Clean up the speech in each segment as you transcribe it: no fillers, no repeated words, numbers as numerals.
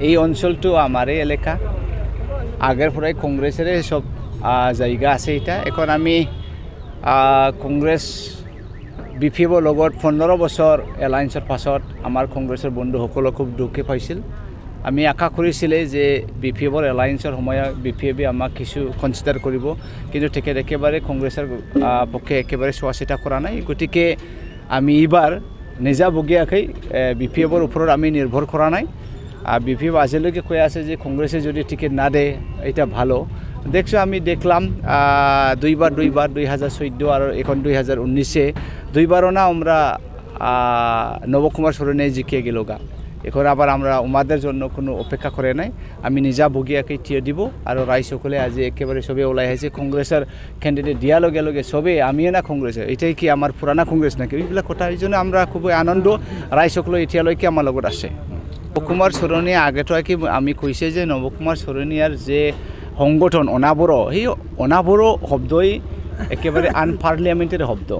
এই অঞ্চলটো আমাৰে এলেকা আগেৰ পৰাই কংগ্ৰেসেৰ সব জায়গা আছে এটা এখন আমি কংগ্ৰেস বিপিএফৰ লগত 15 বছৰ এলায়েন্সৰ পাছত আমাৰ কংগ্ৰেছৰ বন্ধুসকলক খুব দুখে পাইছিল আমি আশা কৰিছিলে যে বিপিএফৰ এলায়েন্সৰ সময়ত বিপিএফে আমাক কিছু কনসিডাৰ কৰিব কিন্তু তেখেত একেবাৰে কংগ্ৰেছৰ পক্ষে একেবাৰে চোৱা চিতা কৰা নাই গতিকে আমি এইবাৰ নিজাবগীয়াকৈ বিপিএফৰ ওপৰত আমি নিৰ্ভৰ কৰা নাই বিপিএফ আজিলৈকে কৈ আছে যে কংগ্রেসে যদি টিকিট না দেয় এটা ভালো দেখছো আমি দেখলাম দুইবার 2014 আর এখন 2019-এ দুইবারও না আমরা নবকুমার সোরেনে জিকিয়ে গেল গা এখন আবার আমরা ওমাদের জন্য কোনো অপেক্ষা করে নাই আমি নিজাবগীয়াকে টিয়ে দিব আর রাইজ সকলে আজি একেবারে সবে ওলাই আছে কংগ্রেসের ক্যান্ডিডেট দিয়ার লগে লগে সবে আমিও না কংগ্রেসের এটাই কি আমার পুরানা কংগ্রেস নাকি এইবিলাক কথা এই জন্য আমরা খুবই আনন্দ রাইজ সকলে এতিয়ালৈকে আমার লগত আছে নবকুমার সোরেনিয়া আগেতো কি আমি কৈছে যে নবকুমার সোরেনিয়ার যে সংগঠন অনাবড়ো সেই অনাবড়ো শব্দই একেবারে আনপার্লিয়ামেন্টারি শব্দ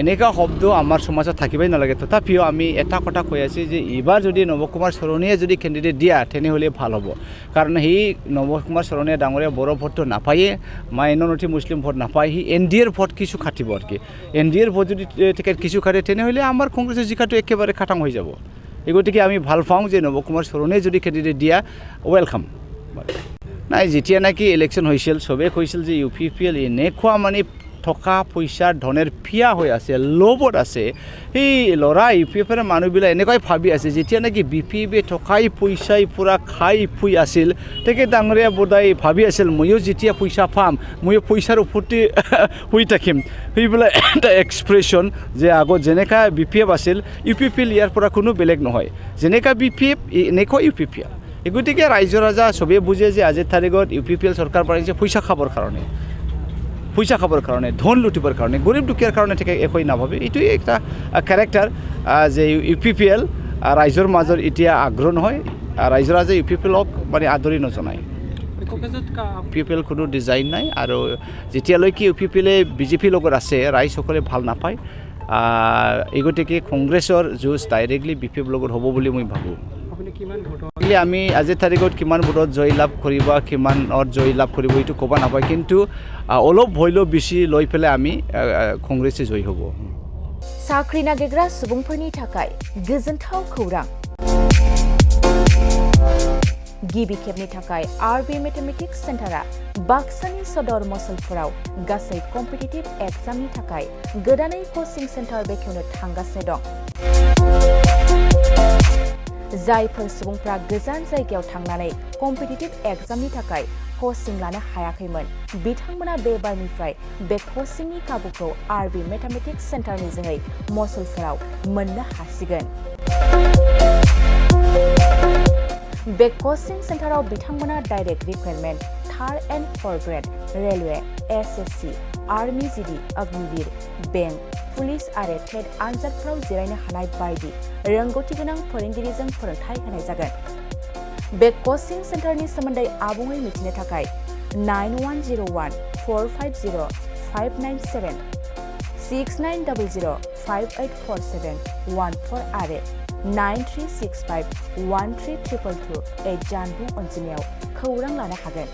এনেকা শব্দ আমার সমাজত থাকিবই নালাগে তথাপিও আমি এটা কথা কৈ আছি যে এবাৰ যদি নবকুমার সোরেনিয়া যদি ক্যান্ডিডেট দিয়া তেনেহলে ভাল হ'ব কারণ সেই নবকুমার সোরেনিয়া ডাঙৰীয়া বড় ভোটটো নাপায়ে মাইনরিটি মুসলিম ভোট নাপায় সি এনডিএর ভোট কিছু খাটিব আর কি এনডিএর ভোট যদি টিকেট কিছু খাটে তেনেহলে আমার কংগ্রেসের জিকাটো একেবারে খাটাং হৈ যাব এই গতিকে আমি ভাল পাওঁ যে নবকুমার সোরেনিয়া যদি ক্যান্ডিডেট দিয়া ওয়েলকাম নাই যেতিয়া নাকি ইলেকশন হৈছিল সবে কৈছিল যে ইউপিপিএল এনেকুৱা মানে টকা পইচাৰ ধনেৰ ফিয়া হৈ আছে লোভত আছে এই ল'ৰা ইউপিএফৰ মানুহবিলাক এনেকুৱাই ভাবি আছে যেতিয়া নাকি বিপিএফে টকাই পইচাই পুৰা খাই ফুই আছিল তেকে ডাঙৰীয়া বোধাই ভাবি আছিল ময়ো যেতিয়া পইচা পাম ময়ো পইচাৰ ওপৰতে শুই থাকিম সেইবিলাক এটা এক্সপ্ৰেছন যে আগত যেনেকা বিপিএফ আছিল ইউপিপিএল ইয়াৰ পৰা কোনো বেলেগ নহয় যেনেকা বিপিএফ এনেকুৱা ইউপিপিএল গতিকে ৰাইজৰ ৰাজা সবেই বুজে যে আজিৰ তাৰিখত ইউপিপিএল চৰকাৰ পাৰিছে পইচা খাবৰ কাৰণে ধন লুটিবৰ কাৰণে গৰীব দুখীয়াৰ কাৰণে ঠিক একোই নাভাবে এইটোৱে একটা ক্যাৰেক্টাৰ যে ইউপিপিএল ৰাইজৰ মাজত এতিয়া আগ্ৰহ নহয় ৰাইজৰ ৰাজা ইউপিপিএলক মানে আদৰি নজনায় ইউপিপিএল কোনো ডিজাইন নাই আৰু যেতিয়ালৈকে ইউপিপিএলে বিজেপিৰ লগত আছে ৰাইজ সকলে ভাল নাপায় এই গতিকে কংগ্ৰেছৰ যুঁজ ডাইৰেক্টলি বিপিএফৰ লগত হ'ব বুলি মই ভাবোঁ আমি আজিৰ তাৰিখত কিমান ভোটত জয়লাভ কৰিব কিমানত জয়লাভ কৰিব এইটো ক'ব নাপায় কিন্তু অলপ হইলেও বেছি লৈ পেলাই আমি কংগ্ৰেছে জয় হ'ব साख्रि नागिरग्रा सुबुंफोरनि थाखाय गोजोनथाव खौरां गिबि खेबनि थाखाय आरबि मेथमेटिक्स सेन्टारा बाक्सानि सदर मसलफोराव गासै कम्पिटिटिभ एग्जामनि थाखाय गोदानै कोचिं सेन्टार बेखेवनो थांगासिनो दं जायफोर सुबुंफ्रा गोजान जायगायाव थांनानै कम्पिटिटिभ एग्जामनि थाखाय कोचिं लानो हायाखैमोन बिथांमोना बे बारनिफ्राय बे कोचिंनि खाबुखौ आरबि मेथमेटिक्स सेन्टारनि जोहै मसलफोराव मोननो हासिगोन बे कोचिं सेन्टाराव बिथांमोना direct requirement 3rd and 4th grade railway SSC army GD Agniveer bank police आरो टेट आनजादफोराव जिरायनो हानाय बायदि रोंगौथि गोनां फोरोंगिरिजों फोरोंथाय होनाय जागोन बे कोचिं सेन्टारनि सोमोन्दै आबुङै मिथिनो थाखाय 9101450597 6900584714 आरो 9365132228 जानबुं अनजिमायाव खौरां लानो हागोन